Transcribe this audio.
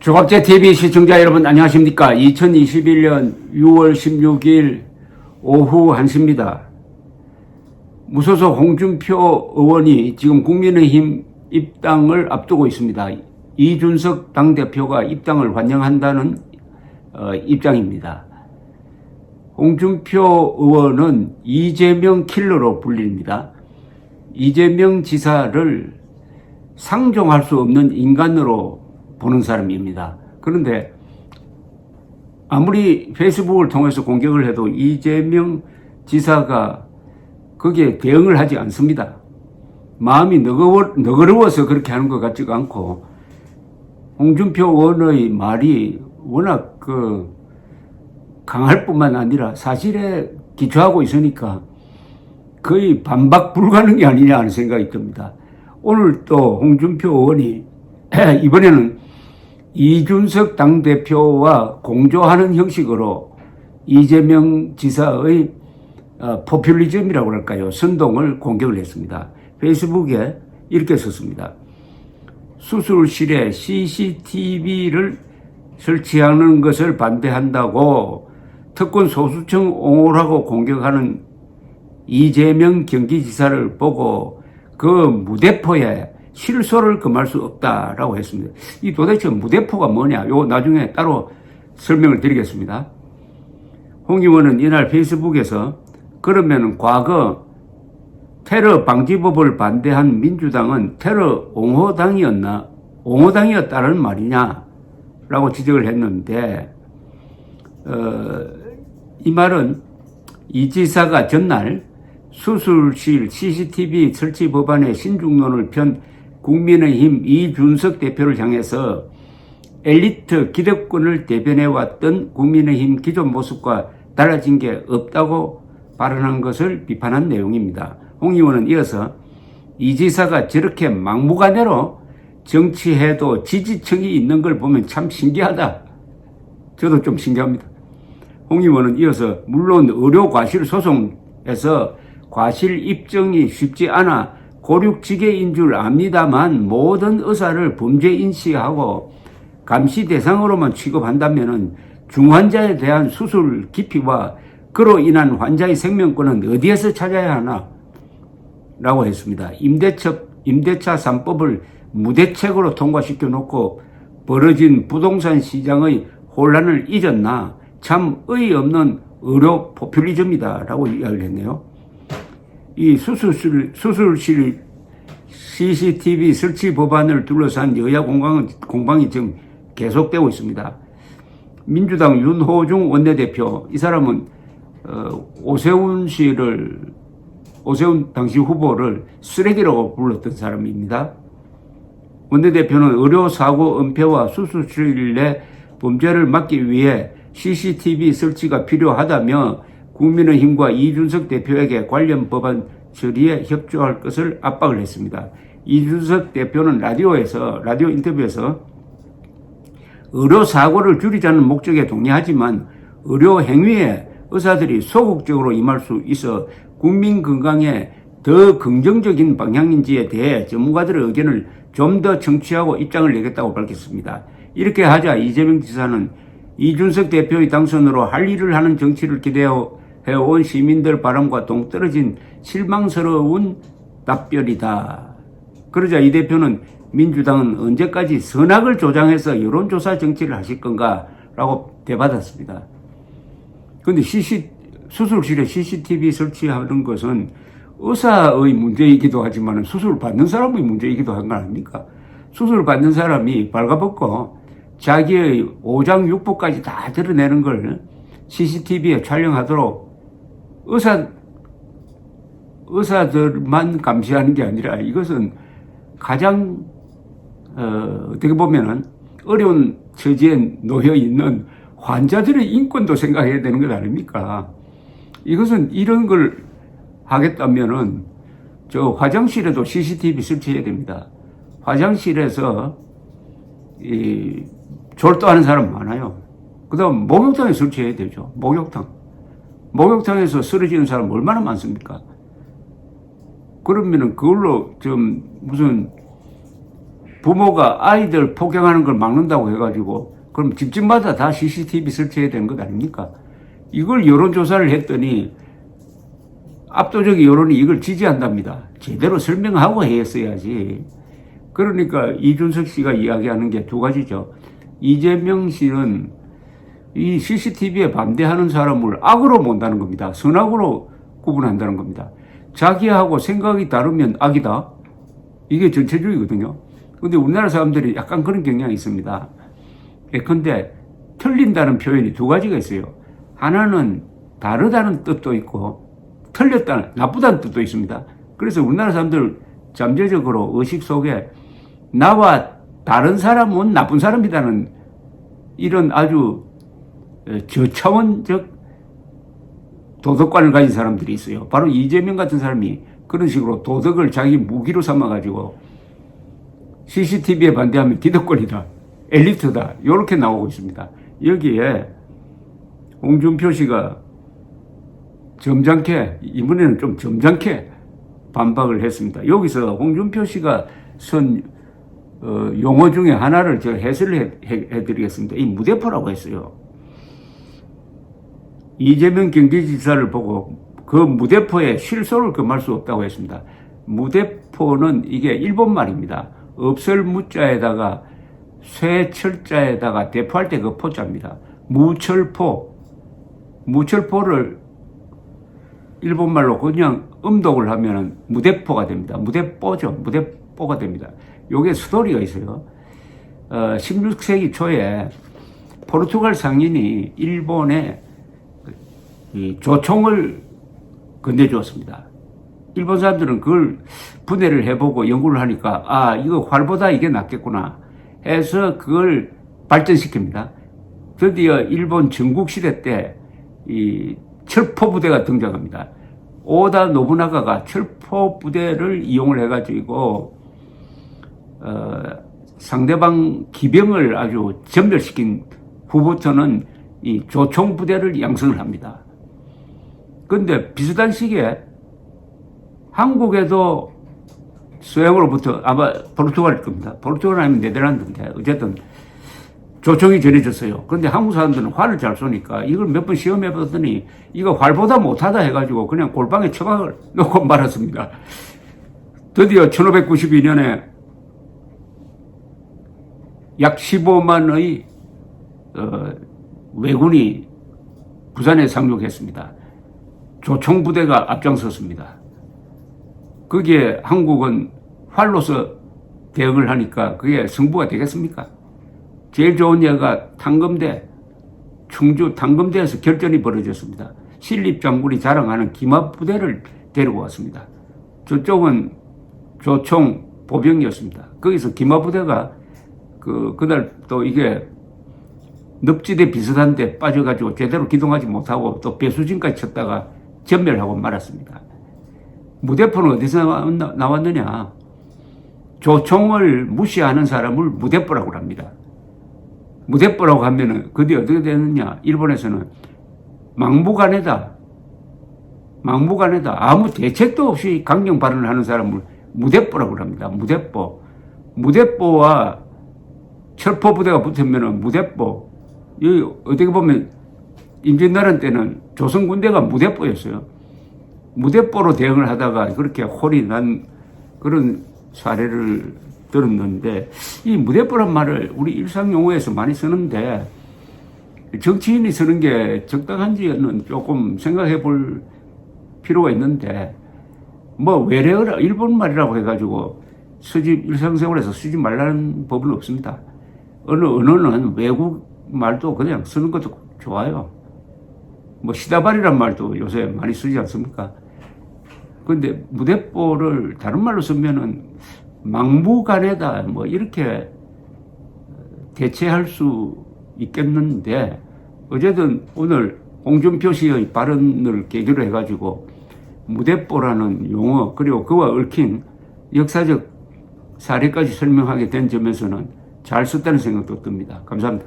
조갑제 TV 시청자 여러분 안녕하십니까. 2021년 6월 16일 오후 1시입니다. 무소속 홍준표 의원이 지금 국민의힘 입당을 앞두고 있습니다. 이준석 당대표가 입당을 환영한다는 입장입니다. 홍준표 의원은 이재명 킬러로 불립니다. 이재명 지사를 상종할 수 없는 인간으로 보는 사람입니다. 그런데 아무리 페이스북을 통해서 공격을 해도 이재명 지사가 거기에 대응을 하지 않습니다. 마음이 너그러워서 그렇게 하는 것 같지가 않고, 홍준표 의원의 말이 워낙 강할 뿐만 아니라 사실에 기초하고 있으니까 거의 반박 불가능이 아니냐 하는 생각이 듭니다. 오늘 또 홍준표 의원이 이번에는 이준석 당대표와 공조하는 형식으로 이재명 지사의 포퓰리즘이라고 할까요? 선동을 공격을 했습니다. 페이스북에 이렇게 썼습니다. 수술실에 CCTV를 설치하는 것을 반대한다고 특권 소수청 옹호라고 공격하는 이재명 경기지사를 보고 그 무대포에 실소를 금할 수 없다라고 했습니다. 이 도대체 무대포가 뭐냐? 요 나중에 따로 설명을 드리겠습니다. 홍 의원은 이날 페이스북에서 그러면 과거 테러 방지법을 반대한 민주당은 테러 옹호당이었다는 말이냐? 라고 지적을 했는데, 이 말은 이 지사가 전날 수술실 CCTV 설치 법안의 신중론을 편 국민의힘 이준석 대표를 향해서 엘리트 기득권을 대변해왔던 국민의힘 기존 모습과 달라진 게 없다고 발언한 것을 비판한 내용입니다. 홍 의원은 이어서 이 지사가 저렇게 막무가내로 정치해도 지지층이 있는 걸 보면 참 신기하다. 저도 좀 신기합니다. 홍 의원은 이어서 물론 의료 과실 소송에서 과실 입증이 쉽지 않아 고륙지계인 줄 압니다만 모든 의사를 범죄 인식하고 감시 대상으로만 취급한다면 중환자에 대한 수술 깊이와 그로 인한 환자의 생명권은 어디에서 찾아야 하나? 라고 했습니다. 임대차 3법을 무대책으로 통과시켜 놓고 벌어진 부동산 시장의 혼란을 잊었나? 참 어이없는 의료 포퓰리즘이다 라고 이야기를 했네요. 이 수술실 CCTV 설치 법안을 둘러싼 여야 공방이 지금 계속되고 있습니다. 민주당 윤호중 원내대표, 이 사람은 오세훈 당시 후보를 쓰레기라고 불렀던 사람입니다. 원내대표는 의료사고 은폐와 수술실 내 범죄를 막기 위해 CCTV 설치가 필요하다며 국민의힘과 이준석 대표에게 관련 법안 처리에 협조할 것을 압박을 했습니다. 이준석 대표는 라디오 인터뷰에서 의료사고를 줄이자는 목적에 동의하지만 의료 행위에 의사들이 소극적으로 임할 수 있어 국민 건강에 더 긍정적인 방향인지에 대해 전문가들의 의견을 좀 더 청취하고 입장을 내겠다고 밝혔습니다. 이렇게 하자 이재명 지사는 이준석 대표의 당선으로 할 일을 하는 정치를 기대해온 시민들 바람과 동떨어진 실망스러운 답변이다. 그러자 이 대표는 민주당은 언제까지 선악을 조장해서 여론조사 정치를 하실 건가? 라고 대받았습니다. 그런데 수술실에 CCTV 설치하는 것은 의사의 문제이기도 하지만 수술을 받는 사람의 문제이기도 한 거 아닙니까? 수술을 받는 사람이 발가벗고 자기의 오장 육부까지 다 드러내는 걸 CCTV에 촬영하도록 의사들만 감시하는 게 아니라 이것은 가장 어떻게 보면은 어려운 처지에 놓여 있는 환자들의 인권도 생각해야 되는 것 아닙니까? 이것은 이런 걸 하겠다면은 저 화장실에도 CCTV 설치해야 됩니다. 화장실에서 졸도하는 사람 많아요. 그 다음 목욕탕에 설치해야 되죠. 목욕탕에서 쓰러지는 사람 얼마나 많습니까? 그러면은 그걸로 좀 무슨 부모가 아이들 폭행하는 걸 막는다고 해가지고 그럼 집집마다 다 CCTV 설치해야 되는 것 아닙니까? 이걸 여론조사를 했더니 압도적인 여론이 이걸 지지한답니다. 제대로 설명하고 했어야지. 그러니까 이준석 씨가 이야기하는 게 두 가지죠. 이재명 씨는 이 CCTV에 반대하는 사람을 악으로 본다는 겁니다. 선악으로 구분한다는 겁니다. 자기하고 생각이 다르면 악이다. 이게 전체주의거든요. 근데 우리나라 사람들이 약간 그런 경향이 있습니다. 예컨대 틀린다는 표현이 두 가지가 있어요. 하나는 다르다는 뜻도 있고 틀렸다는, 나쁘다는 뜻도 있습니다. 그래서 우리나라 사람들 잠재적으로 의식 속에 나와 다른 사람은 나쁜 사람이라는 이런 아주 저차원적 도덕관을 가진 사람들이 있어요. 바로 이재명 같은 사람이 그런 식으로 도덕을 자기 무기로 삼아가지고 CCTV에 반대하면 기득권이다, 엘리트다, 이렇게 나오고 있습니다. 여기에 홍준표 씨가 점잖게, 이번에는 좀 점잖게 반박을 했습니다. 여기서 홍준표 씨가 쓴 용어 중에 하나를 제가 해설을 해드리겠습니다. 이 무대포라고 했어요. 이재명 경기지사를 보고 그 무대포에 실소를 금할 수 없다고 했습니다. 무대포는 이게 일본 말입니다. 없을 무자에다가 쇠철자에다가 대포할 때 그 포자입니다. 무철포를 일본말로 그냥 음독을 하면은 무대포가 됩니다. 무대뽀죠. 무대뽀가 됩니다. 요게 스토리가 있어요. 16세기 초에 포르투갈 상인이 일본에 이 조총을 건네주었습니다. 일본 사람들은 그걸 분해를 해보고 연구를 하니까 아, 이거 활보다 이게 낫겠구나 해서 그걸 발전시킵니다. 드디어 일본 전국시대 때 이 철포부대가 등장합니다. 오다 노부나가가 철포부대를 이용을 해가지고 상대방 기병을 아주 전멸시킨 후부터는 이 조총부대를 양성을 합니다. 그런데 비슷한 시기에 한국에도 서양으로부터 아마 포르투갈일 겁니다. 포르투갈 아니면 네덜란드인데 어쨌든 조총이 전해졌어요. 그런데 한국 사람들은 활을 잘 쏘니까 이걸 몇 번 시험해 봤더니 이거 활보다 못하다 해가지고 그냥 골방에 처박을 놓고 말았습니다. 드디어 1592년에 약 15만의 왜군이 부산에 상륙했습니다. 조총부대가 앞장섰습니다. 거기에 한국은 활로서 대응을 하니까 그게 승부가 되겠습니까? 제일 좋은 예가 탄검대, 충주 탄검대에서 결전이 벌어졌습니다. 신립 장군이 자랑하는 기마부대를 데리고 왔습니다. 저쪽은 조총 보병이었습니다. 거기서 기마부대가 그날 또 이게 늪지대 비슷한데 빠져가지고 제대로 기동하지 못하고 또 배수진까지 쳤다가 전멸하고 말았습니다. 무대포는 어디서 나왔느냐? 조총을 무시하는 사람을 무대포라고 합니다. 무대포라고 하면은 그게 어떻게 되느냐? 일본에서는 막무가내다. 아무 대책도 없이 강경 발언을 하는 사람을 무대포라고 합니다. 무대포와 철포부대가 붙으면은 무대포. 여기 어떻게 보면 임진왜란 때는 조선군대가 무대포였어요. 무대포로 대응을 하다가 그렇게 홀이 난 그런 사례를 들었는데, 이 무대포란 말을 우리 일상 용어에서 많이 쓰는데 정치인이 쓰는 게 적당한지는 조금 생각해 볼 필요가 있는데, 뭐 외래어라 일본 말이라고 해가지고 일상생활에서 쓰지 말라는 법은 없습니다. 어느 언어는 외국 말도 그냥 쓰는 것도 좋아요. 뭐 시다발이란 말도 요새 많이 쓰지 않습니까? 그런데 무대포를 다른 말로 쓰면은 막무가내다 뭐 이렇게 대체할 수 있겠는데, 어쨌든 오늘 홍준표 씨의 발언을 계기로 해가지고 무대포라는 용어 그리고 그와 얽힌 역사적 사례까지 설명하게 된 점에서는 잘 썼다는 생각도 듭니다. 감사합니다.